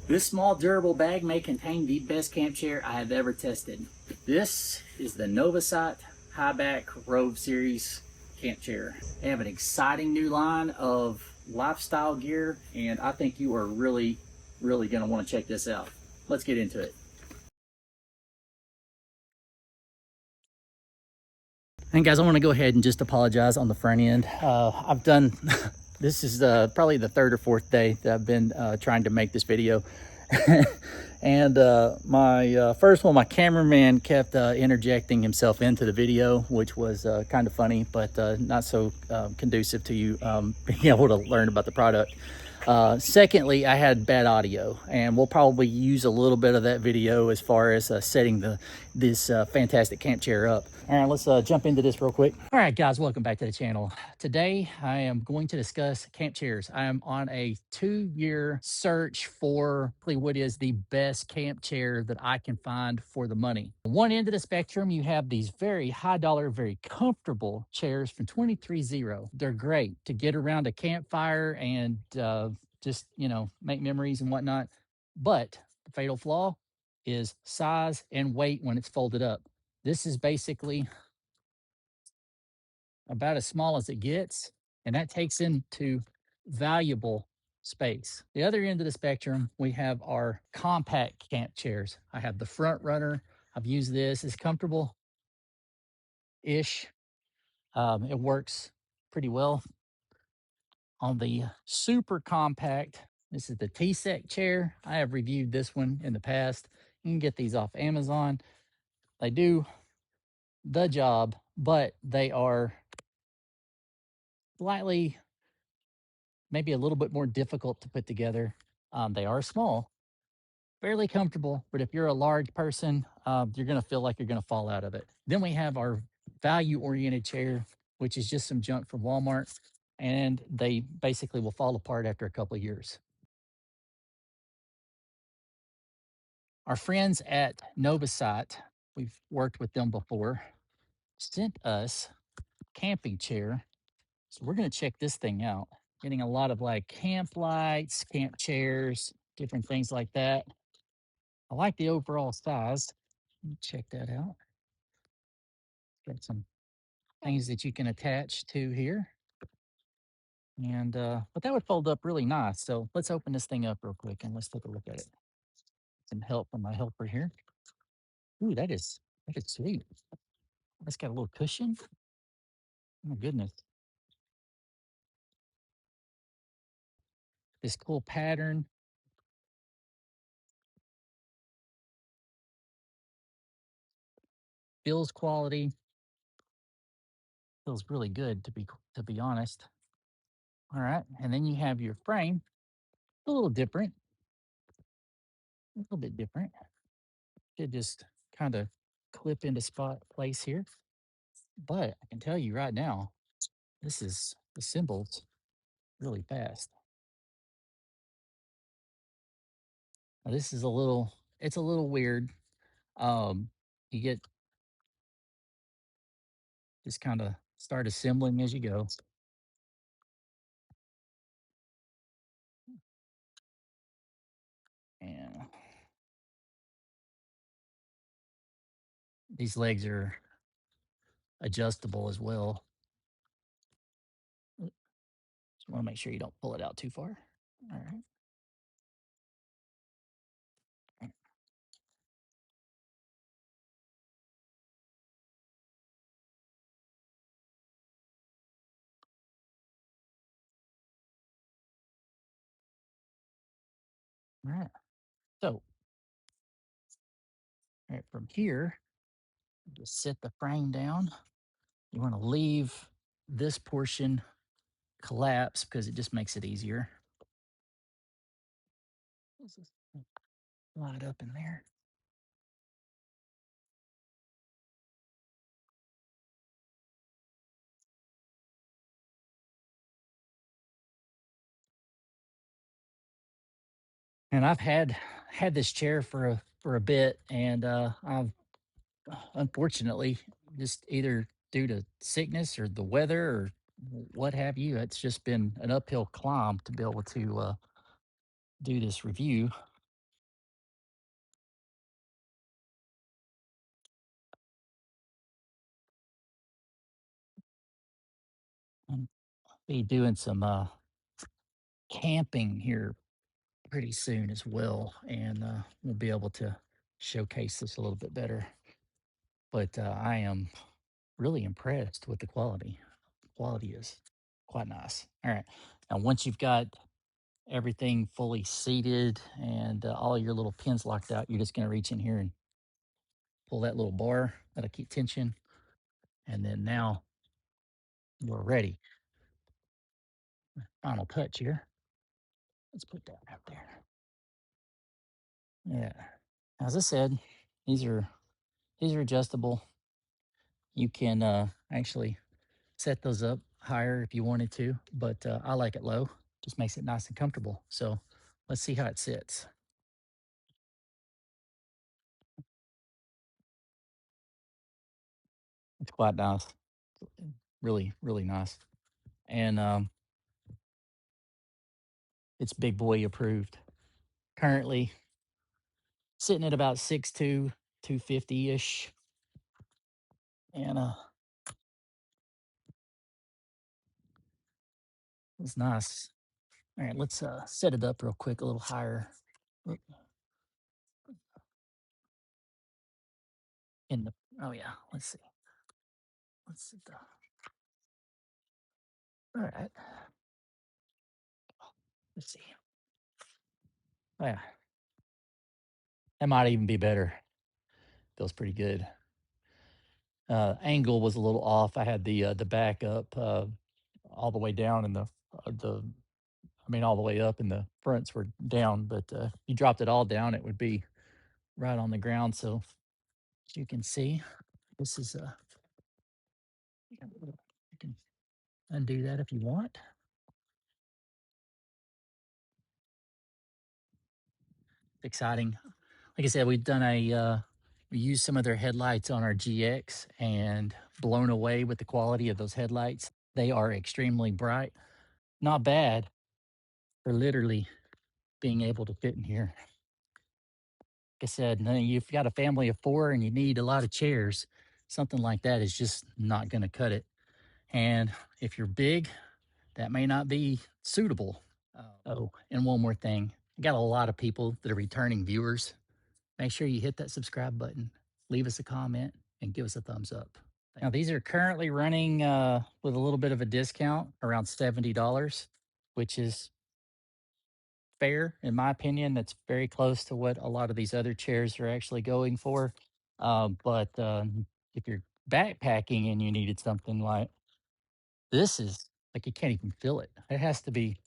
This small durable bag may contain the best camp chair I have ever tested. This is the Novasite Highback Rove Series camp chair. They have an exciting new line of lifestyle gear, and I think you are really going to want to check this out. Let's get into it. And guys, I want to go ahead and just apologize on the front end. I've done, this is probably the third or fourth day that I've been trying to make this video. And my first one, my cameraman kept interjecting himself into the video, which was kind of funny, but not so conducive to you being able to learn about the product. Secondly, I had bad audio, and we'll probably use a little bit of that video as far as setting this fantastic camp chair up. All right, let's jump into this real quick. All right, guys, welcome back to the channel. Today, I am going to discuss camp chairs. I am on a 2-year search for what is the best camp chair that I can find for the money. On one end of the spectrum, you have these very high dollar, very comfortable chairs from 230. They're great to get around a campfire and just, make memories and whatnot. But the fatal flaw is size and weight when it's folded up. This is basically about as small as it gets, and that takes into valuable space. The other end of the spectrum, we have our compact camp chairs. I have the front runner. I've used this. It's comfortable ish. It works pretty well. On the super compact, this is the T-Sec chair. I have reviewed this one in the past. You can get these off Amazon. They do the job, but they are slightly, maybe a little bit more difficult to put together. They are small, fairly comfortable, but if you're a large person, you're going to feel like you're going to fall out of it. Then we have our value-oriented chair, which is just some junk from Walmart, and they basically will fall apart after a couple of years. Our friends at Novasite, we've worked with them before, sent us a camping chair. So we're going to check this thing out. Getting a lot of like camp lights, camp chairs, different things like that. I like the overall size. Check that out. Got some things that you can attach to here. And but that would fold up really nice. So let's open this thing up real quick and let's take a look at it. Some help from my helper here. Ooh, that is sweet. It's got a little cushion. Oh my goodness. This cool pattern. Feels quality. Feels really good to be honest. All right. And then you have your frame. A little different. A little bit different. Should just kind of clip into spot place here. But I can tell you right now, this is the symbols really fast. Now, this is it's a little weird. You get just kind of start assembling as you go. And these legs are adjustable as well. Just want to make sure you don't pull it out too far. All right. All right. So, all right, from here, just set the frame down. You want to leave this portion collapse because it just makes it easier. Let's just slide up in there. And I've had this chair for a bit, and I've unfortunately just either due to sickness or the weather or what have you, it's just been an uphill climb to be able to do this review. be doing some camping here pretty soon as well, and we'll be able to showcase this a little bit better. But I am really impressed with the quality. Quality is quite nice. All right, now once you've got everything fully seated and all your little pins locked out, you're just going to reach in here and pull that little bar that'll keep tension, and then now we're ready. Final touch here. Let's put that out there. Yeah. As I said, these are adjustable. You can actually set those up higher if you wanted to, but I like it low. Just makes it nice and comfortable. So let's see how it sits. It's quite nice. Really, really nice. And it's big boy approved. Currently sitting at about 6'2", 250-ish. And it's nice. All right, let's set it up real quick, a little higher. Oop, In the oh yeah, let's see. Let's see the all right. Let's see. Oh yeah, that might even be better. Feels pretty good. Angle was a little off. I had the back up all the way down, and all the way up, and the fronts were down. But you dropped it all down, it would be right on the ground. So as you can see, this is you can undo that if you want. Exciting. Like I said, we've done we used some of their headlights on our GX and blown away with the quality of those headlights. They are extremely bright. Not bad for literally being able to fit in here. Like I said, now you've got a family of four and you need a lot of chairs. Something like that is just not going to cut it. And if you're big, that may not be suitable. Oh, and one more thing. I got a lot of people that are returning viewers. Make sure you hit that subscribe button, leave us a comment, and give us a thumbs up. Now, these are currently running with a little bit of a discount, around $70, which is fair, in my opinion. That's very close to what a lot of these other chairs are actually going for. But if you're backpacking and you needed something like this, is like you can't even feel it. It has to be,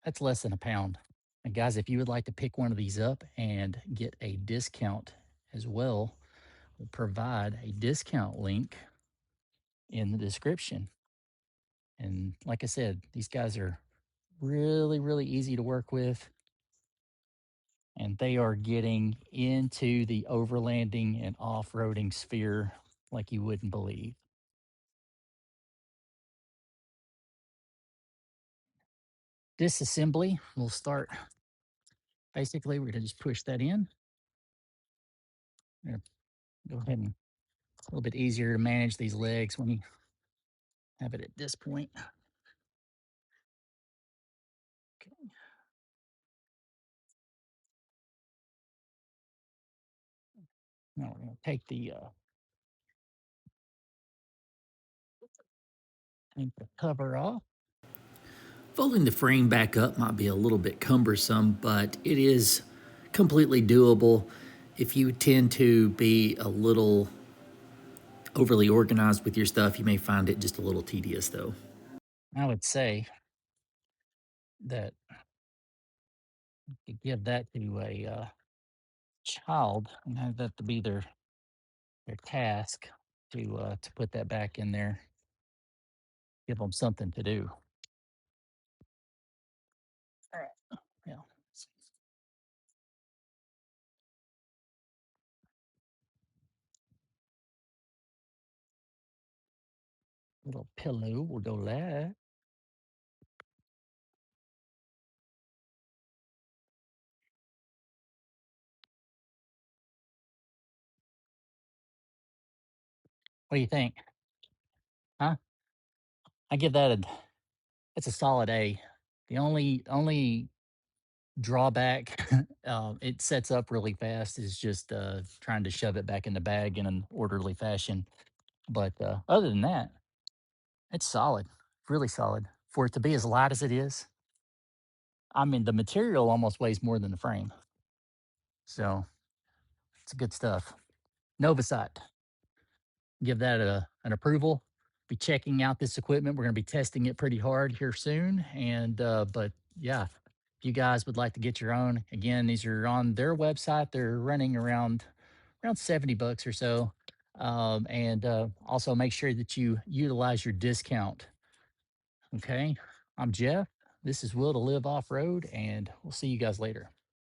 that's less than a pound. And guys, if you would like to pick one of these up and get a discount as well, we'll provide a discount link in the description. And like I said, these guys are really, really easy to work with. And they are getting into the overlanding and off-roading sphere like you wouldn't believe. Disassembly, we'll start. Basically, we're gonna just push that in. We're gonna go ahead and a little bit easier to manage these legs when you have it at this point. Okay. Now we're gonna take take the cover off. Folding the frame back up might be a little bit cumbersome, but it is completely doable. If you tend to be a little overly organized with your stuff, you may find it just a little tedious though. I would say that you give that to a child and have that to be their task to put that back in there. Give them something to do. All right. Yeah. Little pillow will go there. What do you think? Huh? I give that It's a solid A. The only drawback, it sets up really fast, is just trying to shove it back in the bag in an orderly fashion. But other than that, it's solid, really solid. For it to be as light as it is, I mean, the material almost weighs more than the frame. So it's good stuff. Novasite, give that an approval. Be checking out this equipment. We're going to be testing it pretty hard here soon. And, but yeah, if you guys would like to get your own, again, these are on their website. They're running around 70 bucks or so. And also make sure that you utilize your discount. Okay. I'm Jeff. This is Will to Live Off Road, and we'll see you guys later.